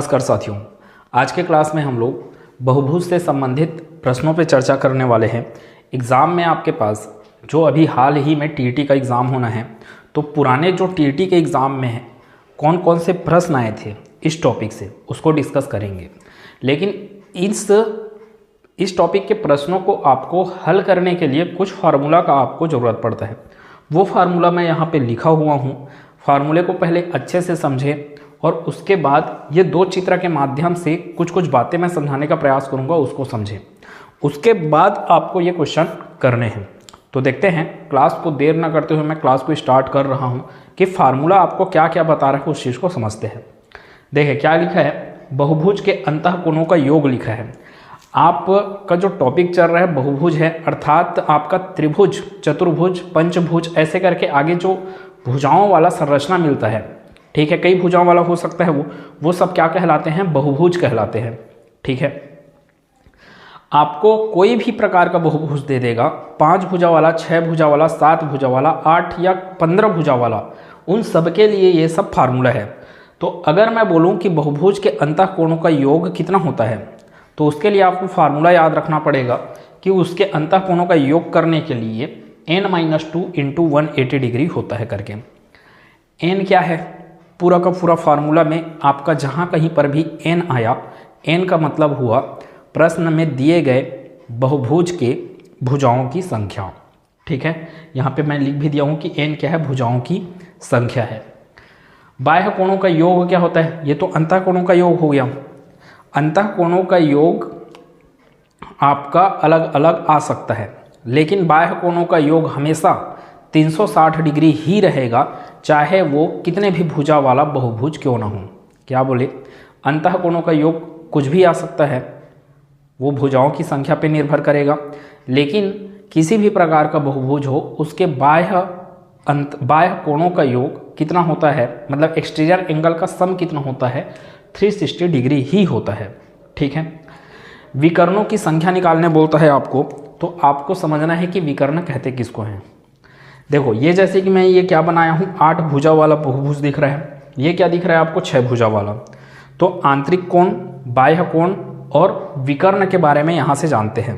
नमस्कार साथियों, आज के क्लास में हम लोग बहुभुज से संबंधित प्रश्नों पर चर्चा करने वाले हैं। एग्ज़ाम में आपके पास जो अभी हाल ही में टीईटी का एग्ज़ाम होना है, तो पुराने जो टीईटी के एग्ज़ाम में है कौन कौन से प्रश्न आए थे इस टॉपिक से, उसको डिस्कस करेंगे। लेकिन इस टॉपिक के प्रश्नों को आपको हल करने के लिए कुछ फार्मूला का आपको ज़रूरत पड़ता है। वो फार्मूला मैं यहाँ पे लिखा हुआ हूँ। फार्मूले को पहले अच्छे से समझें और उसके बाद ये दो चित्र के माध्यम से कुछ कुछ बातें मैं समझाने का प्रयास करूँगा, उसको समझें। उसके बाद आपको ये क्वेश्चन करने हैं। तो देखते हैं, क्लास को देर ना करते हुए मैं क्लास को स्टार्ट कर रहा हूँ कि फार्मूला आपको क्या क्या बता रहा है, उस चीज़ को समझते हैं। देखिए क्या लिखा है, बहुभुज के अंतःकोणों का योग लिखा है। आपका जो टॉपिक चल रहा है बहुभुज है, अर्थात आपका त्रिभुज, चतुर्भुज, पंचभुज ऐसे करके आगे जो भुजाओं वाला संरचना मिलता है, ठीक है, कई भुजाओं वाला हो सकता है, वो सब क्या कहलाते हैं, बहुभुज कहलाते हैं। ठीक है, आपको कोई भी प्रकार का बहुभुज दे देगा, 5 भुजा वाला, 6 भुजा वाला, 7 भुजा वाला, 8 या 15 भुजा वाला, उन सब के लिए ये सब फार्मूला है। तो अगर मैं बोलूं कि बहुभुज के अंतःकोणों का योग कितना होता है, तो उसके लिए आपको फार्मूला याद रखना पड़ेगा कि उसके अंतःकोणों का योग करने के लिए n-2 × 180 डिग्री होता है करके। n क्या है, पूरा का पूरा फार्मूला में आपका जहाँ कहीं पर भी n आया, n का मतलब हुआ प्रश्न में दिए गए बहुभुज के भुजाओं की संख्या। ठीक है, यहाँ पे मैं लिख भी दिया हूँ कि n क्या है, भुजाओं की संख्या है। बाह्य कोणों का योग क्या होता है, ये तो अंतःकोणों का योग हो गया। अंतःकोणों का योग आपका अलग अलग आ सकता है, लेकिन बाह्य कोणों का योग हमेशा 360 डिग्री ही रहेगा, चाहे वो कितने भी भुजा वाला बहुभुज क्यों ना हो। क्या बोले, अंतःकोणों का योग कुछ भी आ सकता है, वो भुजाओं की संख्या पे निर्भर करेगा, लेकिन किसी भी प्रकार का बहुभुज हो उसके बाह्य कोणों का योग कितना होता है, मतलब एक्सटीरियर एंगल का सम कितना होता है, 360 डिग्री ही होता है। ठीक है, विकर्णों की संख्या निकालने बोलता है आपको, तो आपको समझना है कि विकर्ण कहते किसको हैं। देखो ये जैसे कि मैं ये क्या बनाया हूँ, 8 भुजा वाला बहुभुज दिख रहा है, ये क्या दिख रहा है आपको, 6 भुजा वाला। तो आंतरिक कोण, बाह्य कोण और विकर्ण के बारे में यहाँ से जानते हैं।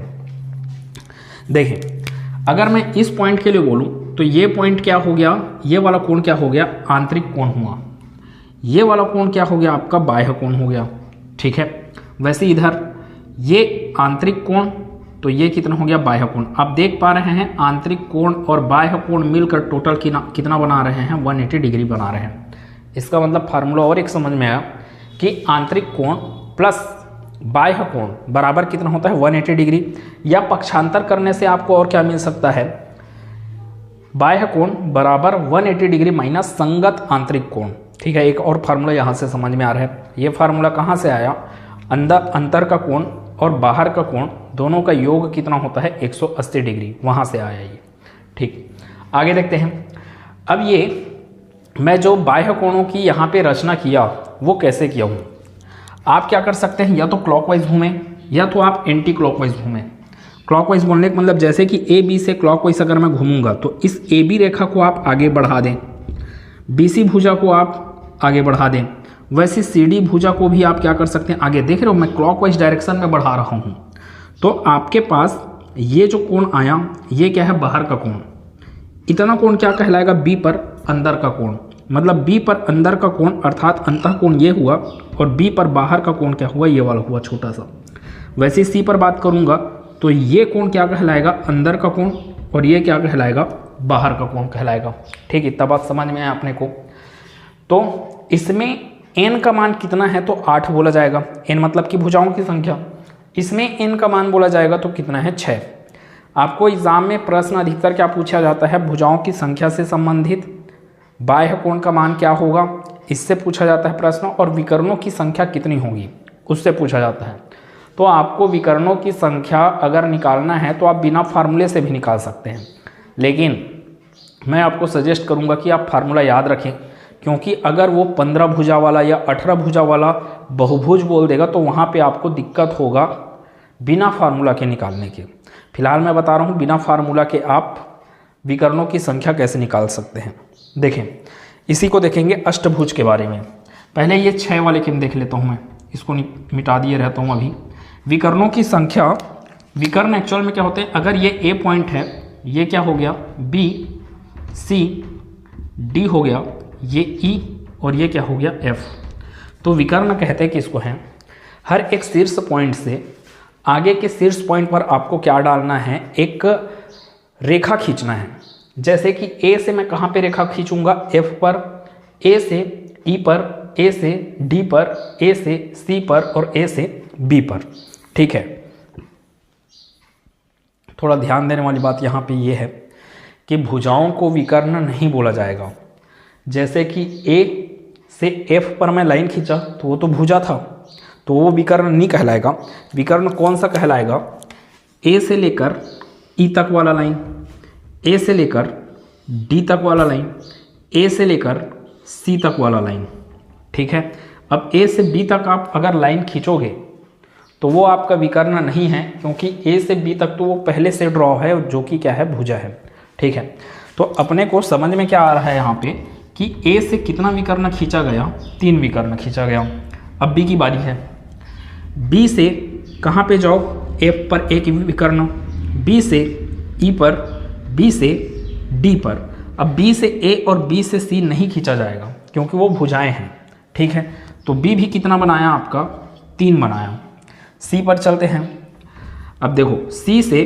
देखिए अगर मैं इस पॉइंट के लिए बोलूँ तो ये पॉइंट क्या हो गया, ये वाला कोण क्या हो गया, आंतरिक कोण हुआ। ये वाला कोण क्या हो गया, आपका बाह्य कोण हो गया। ठीक है, वैसे इधर ये आंतरिक कोण, तो ये कितना हो गया, बाह्य कोण। आप देख पा रहे हैं आंतरिक कोण और बाह्य कोण मिलकर टोटल कितना बना रहे हैं, 180 डिग्री बना रहे हैं। इसका मतलब फार्मूला और एक समझ में आया कि आंतरिक कोण प्लस बाह्य कोण बराबर कितना होता है, 180 डिग्री। या पक्षांतर करने से आपको और क्या मिल सकता है, बाह्य कोण बराबर 180 डिग्री माइनस संगत आंतरिक कोण। ठीक है, एक और फार्मूला यहाँ से समझ में आ रहा है। ये फार्मूला कहाँ से आया, अंतर का कोण और बाहर का कोण दोनों का योग कितना होता है, 180 डिग्री, वहाँ से आया ये। ठीक, आगे देखते हैं। अब ये मैं जो बाह्य कोणों की यहाँ पे रचना किया वो कैसे किया हूँ। आप क्या कर सकते हैं, या तो क्लॉकवाइज घूमें या तो आप एंटी क्लॉकवाइज घूमें। क्लॉकवाइज बोलने का मतलब जैसे कि ए बी से क्लॉकवाइज अगर मैं घूमूंगा तो इस ए बी रेखा को आप आगे बढ़ा दें, बी सी भुजा को आप आगे बढ़ा दें, वैसे सी डी भुजा को भी आप क्या कर सकते हैं, आगे। देख रहे हो मैं क्लॉकवाइज डायरेक्शन में बढ़ा रहा हूँ। तो आपके पास ये जो कोण आया, ये क्या है, बाहर का कोण। इतना कोण क्या कहलाएगा, बी पर अंदर का कोण। मतलब बी पर अंदर का कोण अर्थात अंतःकोण ये हुआ, और बी पर बाहर का कोण क्या हुआ, ये वाला हुआ छोटा सा। वैसे सी पर बात करूंगा तो ये कोण क्या कहलाएगा, अंदर का कोण, और ये क्या कहलाएगा, बाहर का कोण कहलाएगा। ठीक है, तब बात समझ में आया अपने को। तो इसमें n का मान कितना है, तो 8 बोला जाएगा। n मतलब कि भुजाओं की संख्या। इसमें n का मान बोला जाएगा तो कितना है, 6। आपको एग्जाम में प्रश्न अधिकतर क्या पूछा जाता है, भुजाओं की संख्या से संबंधित बाह्य कोण का मान क्या होगा, इससे पूछा जाता है प्रश्न, और विकर्णों की संख्या कितनी होगी उससे पूछा जाता है। तो आपको विकर्णों की संख्या अगर निकालना है तो आप बिना फार्मूले से भी निकाल सकते हैं, लेकिन मैं आपको सजेस्ट करूंगा कि आप फार्मूला याद रखें, क्योंकि अगर वो 15 भुजा वाला या 18 भुजा वाला बहुभुज बोल देगा तो वहाँ पे आपको दिक्कत होगा बिना फार्मूला के निकालने के। फिलहाल मैं बता रहा हूँ बिना फार्मूला के आप विकर्णों की संख्या कैसे निकाल सकते हैं। देखें, इसी को देखेंगे अष्टभुज के बारे में। पहले ये 6 वाले के देख लेता हूँ मैं। इसको मिटा दिए रहता हूँ अभी। विकर्णों की संख्या, विकर्ण एक्चुअल में क्या होते हैं, अगर ये ए पॉइंट है, ये क्या हो गया बी, सी, डी हो गया, ये ई और ये क्या हो गया एफ। तो विकर्ण कहते हैं कि इसको है हर एक शीर्ष पॉइंट से आगे के शीर्ष पॉइंट पर आपको क्या डालना है, एक रेखा खींचना है। जैसे कि ए से मैं कहाँ पे रेखा खींचूंगा, एफ पर, ए से ई पर, ए से डी पर, ए से सी पर और ए से बी पर। ठीक है, थोड़ा ध्यान देने वाली बात यहाँ पे ये है कि भुजाओं को विकर्ण नहीं बोला जाएगा। जैसे कि ए से एफ पर मैं लाइन खींचा तो वो तो भुजा था, तो वो विकर्ण नहीं कहलाएगा। विकर्ण कौन सा कहलाएगा, ए से लेकर ई तक वाला लाइन, ए से लेकर डी तक वाला लाइन, ए से लेकर सी तक वाला लाइन। ठीक है, अब ए से बी तक आप अगर लाइन खींचोगे तो वो आपका विकर्ण नहीं है, क्योंकि ए से बी तक तो वो पहले से ड्रॉ है जो कि क्या है, भुजा है। ठीक है, तो अपने को समझ में क्या आ रहा है यहाँ पे कि ए से कितना विकर्ण खींचा गया, 3 विकर्ण खींचा गया। अब बी की बारी है, बी से कहाँ पे जाओ, एफ पर एक विकर्ण, बी से ई पर, बी से डी पर। अब बी से ए और बी से सी नहीं खींचा जाएगा क्योंकि वो भुजाएं हैं। ठीक है, तो बी भी कितना बनाया आपका, 3 बनाया। सी पर चलते हैं। अब देखो, सी से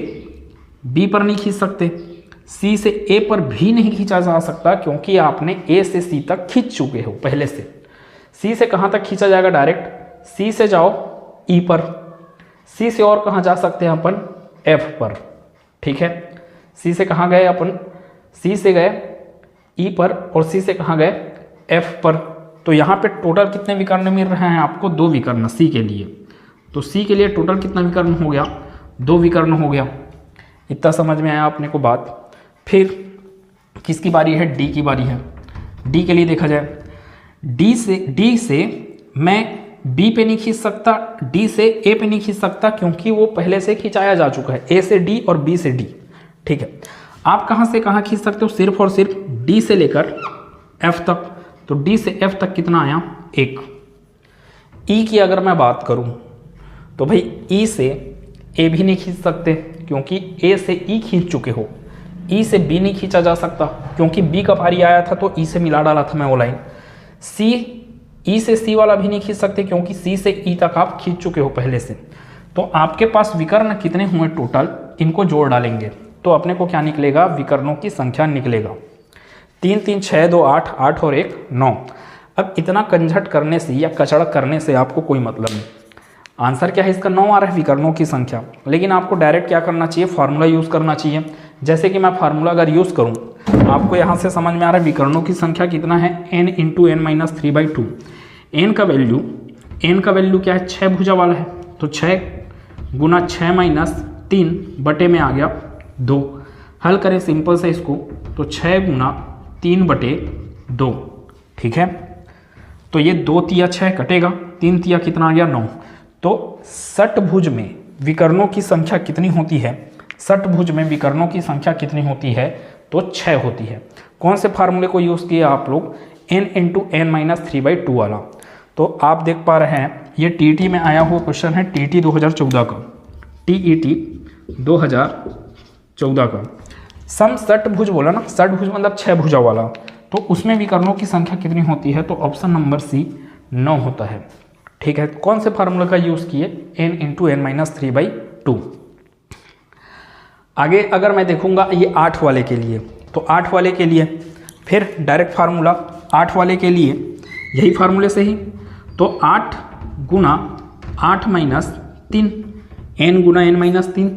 बी पर नहीं खींच सकते, सी से ए पर भी नहीं खींचा जा सकता क्योंकि आपने ए से सी तक खींच चुके हो पहले से। सी से कहाँ तक खींचा जाएगा, डायरेक्ट सी से जाओ ई पर, सी से और कहाँ जा सकते हैं अपन, एफ पर। ठीक है, सी से कहाँ गए अपन, सी से गए ई पर और सी से कहाँ गए, एफ पर। तो यहाँ पे टोटल कितने विकर्ण मिल रहे हैं आपको, 2 विकर्ण सी के लिए। तो सी के लिए टोटल कितना विकर्ण हो गया, 2 विकर्ण हो गया। इतना समझ में आया अपने को बात। फिर किसकी बारी है, डी की बारी है। डी के लिए देखा जाए, डी से मैं बी पे नहीं खींच सकता, डी से ए पे नहीं खींच सकता क्योंकि वो पहले से खिंचाया जा चुका है, ए से डी और बी से डी। ठीक है, आप कहाँ से कहाँ खींच सकते हो, सिर्फ और सिर्फ डी से लेकर एफ तक। तो डी से एफ तक कितना आया, 1। ई की अगर मैं बात करूं तो भाई ई से ए भी नहीं खींच सकते क्योंकि ए से ई खींच चुके हो। ई से बी नहीं खींचा जा सकता क्योंकि बी का पारी आया था तो ई से मिला डाला था मैं वो लाइन। सी, ई से सी वाला भी नहीं खींच सकते क्योंकि सी से ई तक आप खींच चुके हो पहले से। तो आपके पास विकर्ण कितने हुए टोटल, इनको जोड़ डालेंगे तो अपने को क्या निकलेगा, विकर्णों की संख्या निकलेगा 3 3 6 2 8, 8 और 1 9। अब इतना कंझट करने से या कचड़ करने से आपको कोई मतलब नहीं। आंसर क्या है इसका, 9 आ रहा है विकर्णों की संख्या। लेकिन आपको डायरेक्ट क्या करना चाहिए, फार्मूला यूज़ करना चाहिए। जैसे कि मैं फार्मूला अगर यूज़ करूं, आपको यहाँ से समझ में आ रहा है विकर्णों की संख्या कितना है, n into n minus 3/2। n का वैल्यू क्या है, 6 भुजा वाला है, तो 6 गुना 6 माइनस 3 बटे में आ गया 2। हल करें सिंपल से इसको, तो 6 गुना 3/2। ठीक है, तो ये 2 तिया 6 कटेगा, 3 तिया कितना आ गया, 9। तो षटभुज में विकर्णों की संख्या कितनी होती है, षटभुज में विकर्णों की संख्या कितनी होती है, तो 6 होती है। कौन से फार्मूले को यूज़ किया आप लोग, n इंटू n माइनस 3/2 वाला। तो आप देख पा रहे हैं ये टीटी में आया हुआ क्वेश्चन है, टीटी 2014 का, टीईटी 2014 का। सम षटभुज बोला ना, षटभुज मतलब 6 भुजा वाला, तो उसमें विकर्णों की संख्या कितनी होती है, तो ऑप्शन नंबर सी 9 होता है। ठीक है, कौन से फार्मूला का यूज़ किए, n इंटू n माइनस 3/2। आगे अगर मैं देखूंगा ये 8 वाले के लिए, तो 8 वाले के लिए फिर डायरेक्ट फार्मूला, 8 वाले के लिए यही फार्मूले से ही, तो 8 गुना 8 माइनस 3, n गुना n माइनस 3,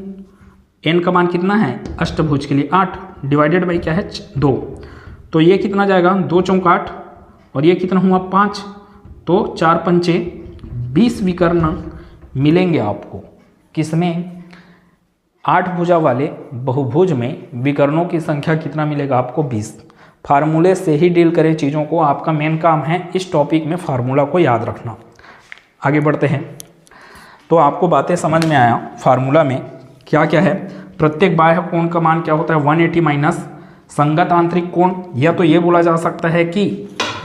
n का मान कितना है, अष्टभुज के लिए 8 डिवाइडेड बाई क्या है 2। तो ये कितना जाएगा, 2 चौक 8 और ये कितना हुआ 5, तो 4 पंचे 20 विकर्ण मिलेंगे आपको। किसमें, 8 भुजा वाले बहुभुज में विकर्णों की संख्या कितना मिलेगा आपको, 20। फार्मूले से ही डील करें चीज़ों को, आपका मेन काम है इस टॉपिक में फार्मूला को याद रखना। आगे बढ़ते हैं, तो आपको बातें समझ में आया फार्मूला में क्या क्या है। प्रत्येक बाह्य कोण का मान क्या होता है, 180 माइनस संगत आंतरिक कोण, या तो ये बोला जा सकता है कि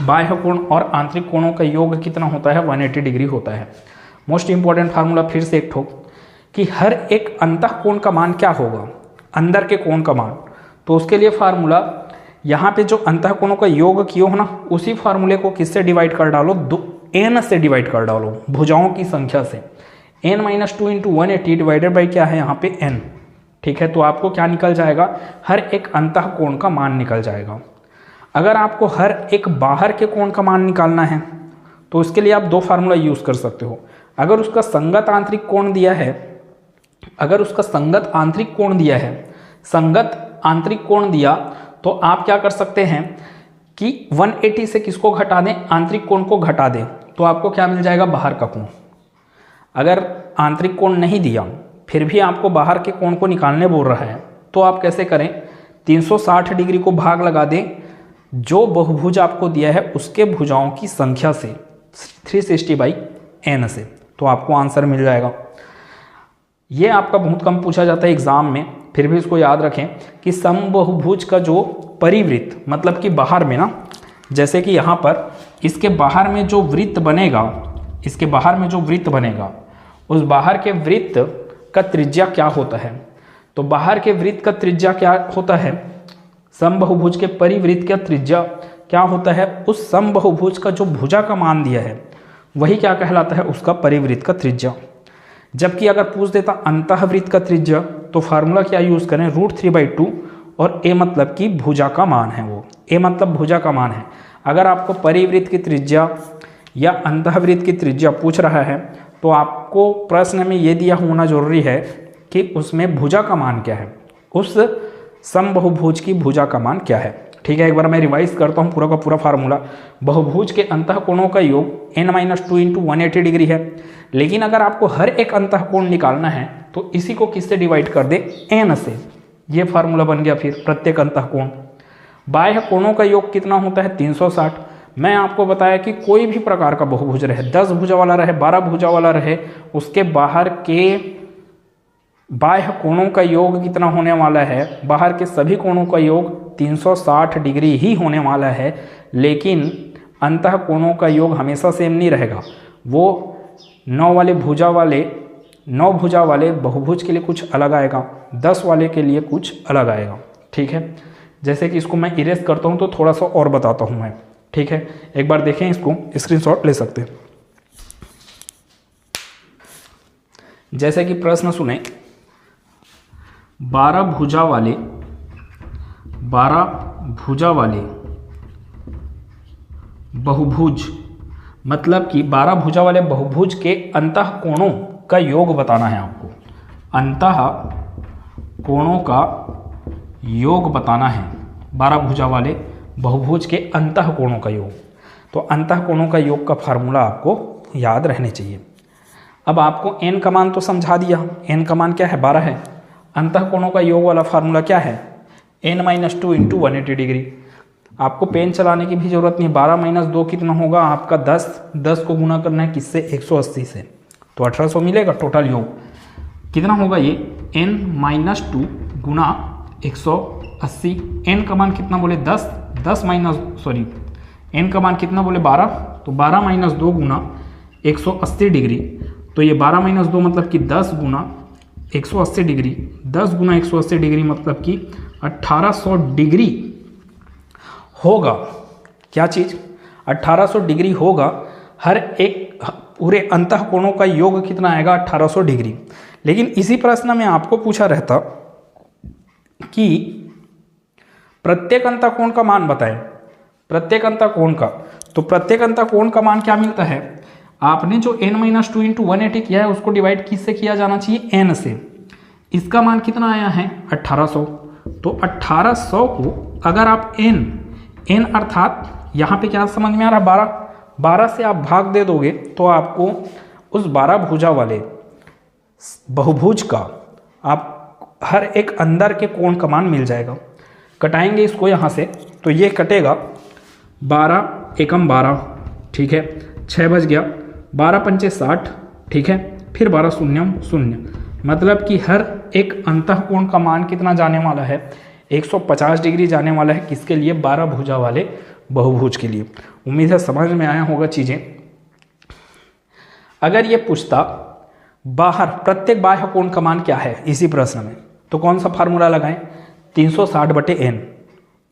बाह्य कोण और आंतरिक कोणों का योग कितना होता है, 180 डिग्री होता है। मोस्ट इंपॉर्टेंट फार्मूला फिर से एक ठोक कि हर एक अंतः कोण का मान क्या होगा, अंदर के कोण का मान। तो उसके लिए फार्मूला यहाँ पे जो अंतः कोणों का योग किया हो ना, उसी फार्मूले को किससे डिवाइड कर डालो, n से डिवाइड कर डालो, भुजाओं की संख्या से। n - 2 × 180 डिवाइडेड बाई क्या है यहाँ पे n। ठीक है, तो आपको क्या निकल जाएगा, हर एक अंतः कोण का मान निकल जाएगा। अगर आपको हर एक बाहर के कोण का मान निकालना है तो उसके लिए आप दो फार्मूला यूज़ कर सकते हो। अगर उसका संगत आंतरिक कोण दिया है, अगर उसका संगत आंतरिक कोण दिया है, संगत आंतरिक कोण दिया, तो आप क्या कर सकते हैं कि 180 से किसको घटा दें, आंतरिक कोण को घटा दें, तो आपको क्या मिल जाएगा, बाहर का कोण। अगर आंतरिक कोण नहीं दिया फिर भी आपको बाहर के कोण को निकालने बोल रहा है, तो आप कैसे करें, 360 डिग्री को भाग लगा दें जो बहुभुज आपको दिया है उसके भुजाओं की संख्या से, 360/n से, तो आपको आंसर मिल जाएगा। ये आपका बहुत कम पूछा जाता है एग्जाम में, फिर भी इसको याद रखें कि समबहुभुज का जो परिवृत्त, मतलब कि बाहर में ना, जैसे कि यहाँ पर इसके बाहर में जो वृत्त बनेगा, इसके बाहर में जो वृत्त बनेगा, उस बाहर के वृत्त का त्रिज्या क्या होता है, तो बाहर के वृत्त का त्रिज्या क्या होता है, समबहुभुज के परिवृत्त का त्रिज्या क्या होता है, उस समबहुभुज का जो भुजा का मान दिया है वही क्या कहलाता है, उसका परिवृत्त का त्रिज्या। जबकि अगर पूछ देता अंतःवृत्त का त्रिज्या, तो फार्मूला क्या यूज़ करें, √3/2, और a मतलब कि भुजा का मान है, वो a मतलब भुजा का मान है। अगर आपको परिवृत्त की त्रिज्या या अंतःवृत्त की त्रिज्या पूछ रहा है तो आपको प्रश्न में ये दिया होना जरूरी है कि उसमें भुजा का मान क्या है, उस समबहुभुज की भुजा का मान क्या है। ठीक है, एक बार मैं रिवाइज करता हूँ पूरा का पूरा फार्मूला। बहुभुज के अंतः कोणों का योग n - 2 × 180 डिग्री है, लेकिन अगर आपको हर एक अंतः कोण निकालना है तो इसी को किससे डिवाइड कर दे, n से। ये फार्मूला बन गया फिर प्रत्येक अंतः कोण। बाह्य कोणों का योग कितना होता है, 360। मैं आपको बताया कि कोई भी प्रकार का बहुभुज रहे, 10 भुजा वाला रहे, 12 भुजा वाला रहे, उसके बाहर के बाह्य कोणों का योग कितना होने वाला है, बाहर के सभी कोणों का योग 360 डिग्री ही होने वाला है। लेकिन अंतः कोणों का योग हमेशा सेम नहीं रहेगा, वो 9 भुजा वाले बहुभुज के लिए कुछ अलग आएगा, 10 वाले के लिए कुछ अलग आएगा। ठीक है, जैसे कि इसको मैं इरेज करता हूँ तो थोड़ा सा और बताता हूँ मैं। ठीक है, एक बार देखें, इसको स्क्रीनशॉट ले सकते हैं। जैसे कि प्रश्न सुने, 12 भुजा वाले बहुभुज, मतलब कि 12 भुजा वाले बहुभुज के अंतः कोणों का योग बताना है आपको, अंतः कोणों का योग बताना है, 12 भुजा वाले बहुभुज के अंतः कोणों का योग। तो अंतः कोणों का योग का फार्मूला आपको याद रहने चाहिए। अब आपको n का मान तो समझा दिया, n का मान क्या है, 12 है। अंतः कोणों का योग वाला फार्मूला क्या है, n - 2 × 180 डिग्री। आपको पेन चलाने की भी जरूरत नहीं, 12 - 2 कितना होगा आपका 10, 10 को गुना करना है किससे, 180 से, तो 1800 मिलेगा टोटल योग। कितना होगा ये, n - 2 गुना 180। n का मान कितना बोले, 10 n का मान कितना बोले, 12, तो 12 - 2 गुना 180 डिग्री। तो ये 12 - 2 मतलब कि 10 गुना 180 डिग्री, 10 गुना 180 डिग्री मतलब कि 1800 डिग्री होगा। क्या चीज़, 1800 डिग्री होगा। हर एक पूरे अंतः कोणों का योग कितना आएगा, 1800 डिग्री। लेकिन इसी प्रश्न में आपको पूछा रहता कि प्रत्येक अंतः कोण का मान बताएं, प्रत्येक अंतः कोण का, तो प्रत्येक अंतः कोण का मान क्या मिलता है, आपने जो n - 2 × 180 किया है उसको डिवाइड किससे किया जाना चाहिए, n से। इसका मान कितना आया है, 1800। तो 1800 को अगर आप n अर्थात यहाँ पे क्या समझ में आ रहा, 12 से आप भाग दे दोगे तो आपको उस 12 भुजा वाले बहुभुज का आप हर एक अंदर के कोण का मान मिल जाएगा। कटाएंगे इसको यहाँ से, तो ये कटेगा 12 एकम 12, ठीक है, 6 बज गया, 12 पंचे 60, ठीक है, फिर 12 शून्यम 0, मतलब कि हर एक अंतः कोण का मान कितना जाने वाला है, 150 डिग्री जाने वाला है। किसके लिए, 12 भुजा वाले बहुभुज के लिए। उम्मीद है समझ में आया होगा चीज़ें। अगर ये पूछता बाहर प्रत्येक बाह्य कोण का मान क्या है इसी प्रश्न में, तो कौन सा फार्मूला लगाएं? 360/n।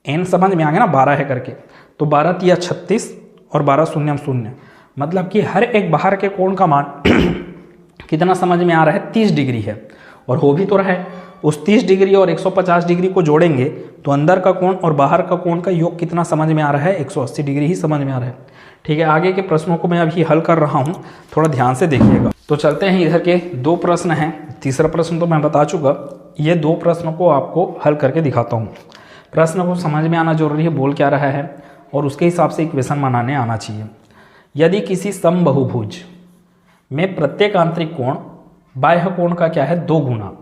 n समझ में आ गया ना, 12 है करके, तो 12 तिया 36 और 12 शून्य 0, मतलब कि हर एक बाहर के कोण का मान कितना समझ में आ रहा है? 30 डिग्री है। और हो भी तो रहा है, उस 30 डिग्री और 150 डिग्री को जोड़ेंगे तो अंदर का कोण और बाहर का कोण का योग कितना समझ में आ रहा है? 180 डिग्री ही समझ में आ रहा है। ठीक है, आगे के प्रश्नों को मैं अभी हल कर रहा हूँ, थोड़ा ध्यान से देखिएगा। तो चलते हैं, इधर के 2 प्रश्न हैं, तीसरा प्रश्न तो मैं बता चुका, ये 2 प्रश्नों को आपको हल करके दिखाता हूँ। प्रश्न को समझ में आना जरूरी है, बोल क्या रहा है, और उसके हिसाब से इक्वेशन बनाने आना चाहिए। यदि किसी समबाहुभुज में प्रत्येक आंतरिक कोण बाह्य कोण का क्या है? 2 गुना,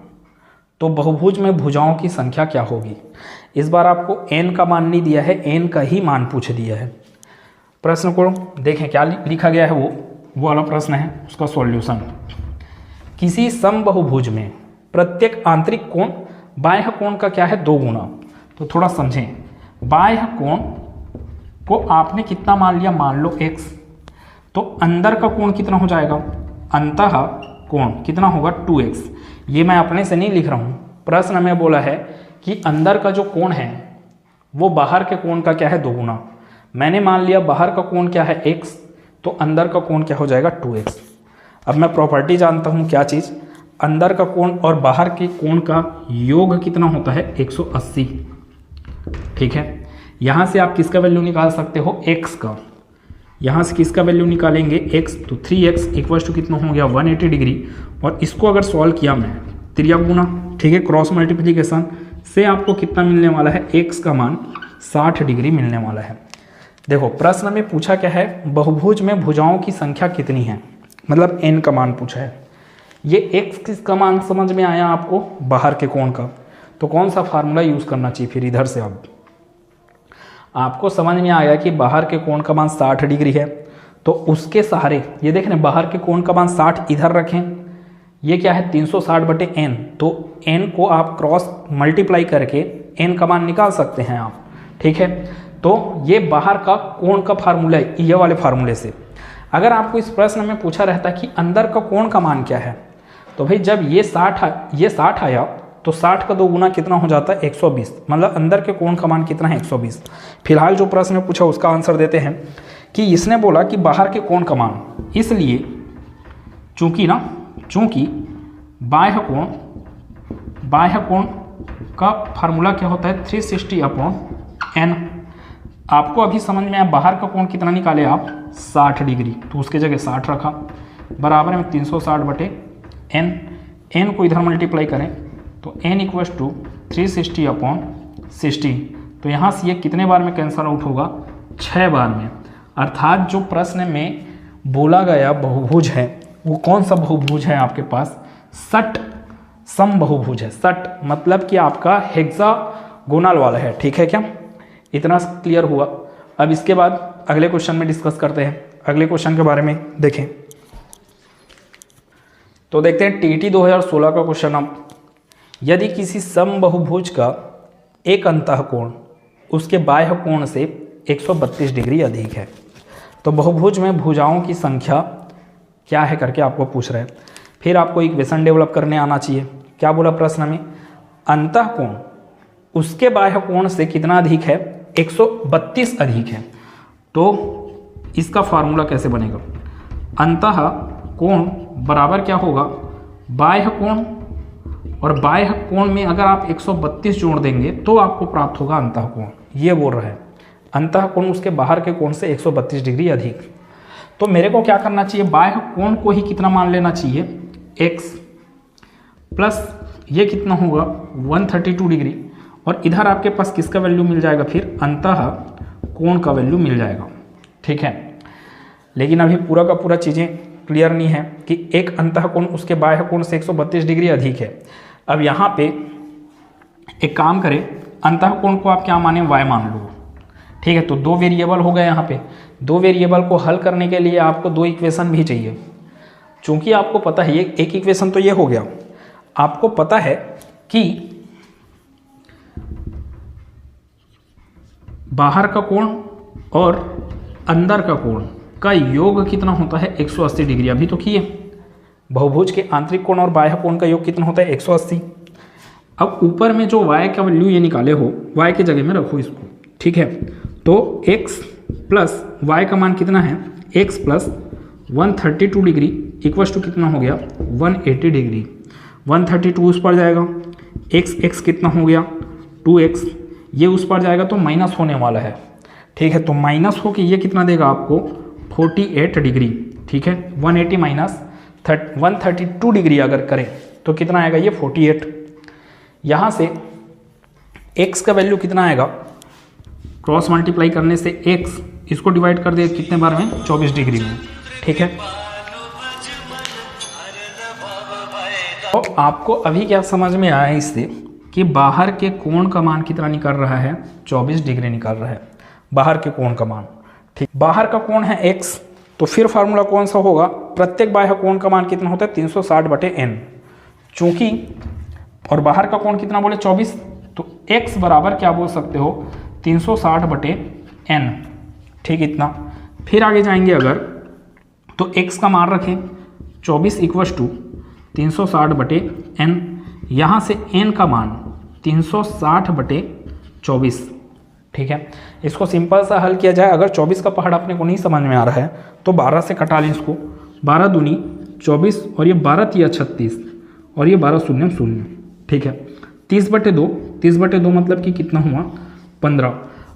तो बहुभुज में भुजाओं की संख्या क्या होगी? इस बार आपको n का मान नहीं दिया है, n का ही मान पूछ दिया है। प्रश्न को देखें क्या लिखा गया है, वो वाला प्रश्न है, उसका सॉल्यूशन। किसी समबाहुभुज में प्रत्येक आंतरिक कोण बाह्य कोण का क्या है? 2 गुना। तो थोड़ा समझें, बाह्य कोण को आपने कितना मान लिया? मान लो x, तो अंदर का कोण कितना हो जाएगा? अंतः कोण कितना होगा? 2x। ये मैं अपने से नहीं लिख रहा हूँ, प्रश्न में बोला है कि अंदर का जो कोण है वो बाहर के कोण का क्या है? 2 गुना। मैंने मान लिया बाहर का कोण क्या है? x, तो अंदर का कोण क्या हो जाएगा? 2x। अब मैं प्रॉपर्टी जानता हूँ, क्या चीज़? अंदर का कोण और बाहर के कोण का योग कितना होता है? 180। ठीक है, यहाँ से आप किसका वैल्यू निकाल सकते हो? x का। यहाँ से किसका वैल्यू निकालेंगे? x, तो 3x इक्वल टू कितना हो गया? 180 डिग्री। और इसको अगर सॉल्व किया मैं त्रिया गुना, ठीक है, क्रॉस मल्टीप्लिकेशन से आपको कितना मिलने वाला है? x का मान 60 डिग्री मिलने वाला है। देखो प्रश्न में पूछा क्या है? बहुभुज में भुजाओं की संख्या कितनी है, मतलब n का मान पूछा है। ये x किसका मान समझ में आया आपको? बाहर के कोण का। तो कौन सा फार्मूला यूज करना चाहिए फिर? इधर से अब आपको समझ में आया कि बाहर के कोण का मान 60 डिग्री है, तो उसके सहारे ये देख रहे, बाहर के कोण का मान 60 इधर रखें, ये क्या है? 360/n। तो n को आप क्रॉस मल्टीप्लाई करके n का मान निकाल सकते हैं आप। ठीक है, तो ये बाहर का कोण का फार्मूला है, ये वाले फार्मूले से। अगर आपको इस प्रश्न में पूछा रहता कि अंदर का कोण का मान क्या है, तो भाई जब ये 60 आया तो 60 का 2 गुना कितना हो जाता है? 120। मतलब अंदर के कोण का मान कितना है? 120। फिलहाल जो प्रश्न पूछा उसका आंसर देते हैं कि इसने बोला कि बाहर के कोण का मान, इसलिए चूंकि बाह्य कोण का फार्मूला क्या होता है? 360/n। आपको अभी समझ में आया बाहर का कोण कितना निकाले आप? 60 डिग्री, तो उसके जगह 60 रखा, बराबर में 360/n। n को इधर मल्टीप्लाई करें तो n इक्वल्स टू 360/60। तो यहाँ से ये कितने बार में कैंसल आउट होगा? 6 बार में। अर्थात जो प्रश्न में बोला गया बहुभुज है वो कौन सा बहुभुज है आपके पास? षट समबाहुभुज है। षट मतलब कि आपका हेक्सागोनल वाला है। ठीक है क्या? इतना क्लियर हुआ। अब इसके बाद अगले क्वेश्चन में डिस्कस करते हैं। अगले क्वेश्चन के बारे में देखें तो देखते हैं टीटी 2016 का क्वेश्चन। अब यदि किसी समबाहुभुज का एक अंतःकोण उसके बाह्य कोण से 132 डिग्री अधिक है, तो बहुभुज में भुजाओं की संख्या क्या है करके आपको पूछ रहे हैं। फिर आपको इक्वेशन डेवलप करने आना चाहिए। क्या बोला प्रश्न में? अंतःकोण उसके बाह्य कोण से कितना अधिक है? 132 अधिक है। तो इसका फार्मूला कैसे बनेगा? अंतःकोण बराबर क्या होगा? बाह्य कोण, और बाह्य कोण में अगर आप 132 जोड़ देंगे तो आपको प्राप्त होगा अंतःकोण। ये बोल रहा है अंतःकोण उसके बाहर के कोण से 132 डिग्री अधिक। तो मेरे को क्या करना चाहिए? बाह्य कोण को ही कितना मान लेना चाहिए? x प्लस ये कितना होगा? 132 डिग्री, और इधर आपके पास किसका वैल्यू मिल जाएगा? फिर अंतःकोण का वैल्यू मिल जाएगा। ठीक है, लेकिन अभी पूरा का पूरा चीज़ें क्लियर नहीं है कि एक अंतःकोण उसके बाह्य कोण से 132 डिग्री अधिक है। अब यहाँ पे एक काम करें, अंतःकोण को आप क्या माने? y मान लो। ठीक है, तो 2 वेरिएबल हो गए यहाँ पे। 2 वेरिएबल को हल करने के लिए आपको 2 इक्वेशन भी चाहिए। चूंकि आपको पता है, ये एक इक्वेशन तो ये हो गया, आपको पता है कि बाहर का कोण और अंदर का कोण का योग कितना होता है 180 डिग्री, अभी तो किए। बहुभुज के आंतरिक कोण और बाह्य कोण का योग कितना होता है 180। अब ऊपर में जो y का वैल्यू ये निकाले हो, y की जगह में रखो इसको, ठीक है। तो x प्लस y का मान कितना है, x plus 132 degree equals to कितना हो गया 180 डिग्री। 132 उस पर जाएगा, x कितना हो गया 2x, ये उस पर जाएगा तो माइनस होने वाला है, ठीक है। तो माइनस हो के ये कितना देगा आपको 48 डिग्री, ठीक है। 180 माइनस 132 डिग्री अगर करें तो कितना आएगा ये 48। यहाँ से x का वैल्यू कितना आएगा, क्रॉस मल्टीप्लाई करने से x इसको डिवाइड कर दे कितने बार में 24 डिग्री में, ठीक है। तो आपको अभी क्या समझ में आया इससे कि बाहर के कोण का मान कितना निकल रहा है 24 डिग्री निकल रहा है, बाहर के कोण का मान, ठीक। बाहर का कोण है x, तो फिर फार्मूला कौन सा होगा, प्रत्येक बाह्य कोण का मान कितना होता है 360/n, चूंकि और बाहर का कोण कितना बोले 24, तो x बराबर क्या बोल सकते हो 360/n, ठीक। इतना फिर आगे जाएंगे अगर तो x का मान रखें 24 इक्वस टू 360/n, यहाँ से n का मान 360/24, ठीक है। इसको सिंपल सा हल किया जाए, अगर 24 का पहाड़ अपने को नहीं समझ में आ रहा है तो 12 से कटा लें इसको, 12 दूनी 24 और ये 12 तिया 36 और ये 12 शून्य 0, ठीक है। 30/2, 30/2 मतलब कि कितना हुआ 15,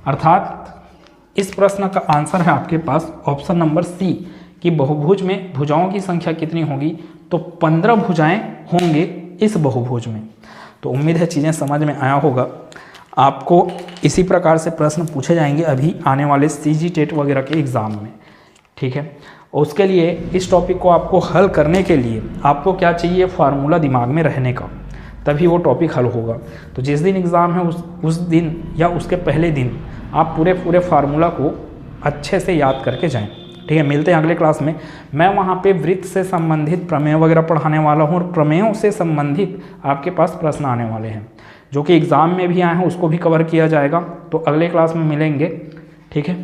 अर्थात इस प्रश्न का आंसर है आपके पास ऑप्शन नंबर सी कि बहुभुज में भुजाओं की संख्या कितनी होगी, तो 15 भुजाएं होंगे इस बहुभुज में। तो उम्मीद है चीज़ें समझ में आया होगा। आपको इसी प्रकार से प्रश्न पूछे जाएंगे अभी आने वाले CG टेट वगैरह के एग्ज़ाम में, ठीक है। और उसके लिए इस टॉपिक को आपको हल करने के लिए आपको क्या चाहिए, फार्मूला दिमाग में रहने का, तभी वो टॉपिक हल होगा। तो जिस दिन एग्ज़ाम है उस दिन या उसके पहले दिन आप पूरे फार्मूला को अच्छे से याद करके जाएं, ठीक है। मिलते हैं अगले क्लास में। मैं वहाँ पे वृत्त से संबंधित प्रमेय वगैरह पढ़ाने वाला हूँ और प्रमेयों से संबंधित आपके पास प्रश्न आने वाले हैं जो कि एग्ज़ाम में भी आए हैं, उसको भी कवर किया जाएगा। तो अगले क्लास में मिलेंगे, ठीक है।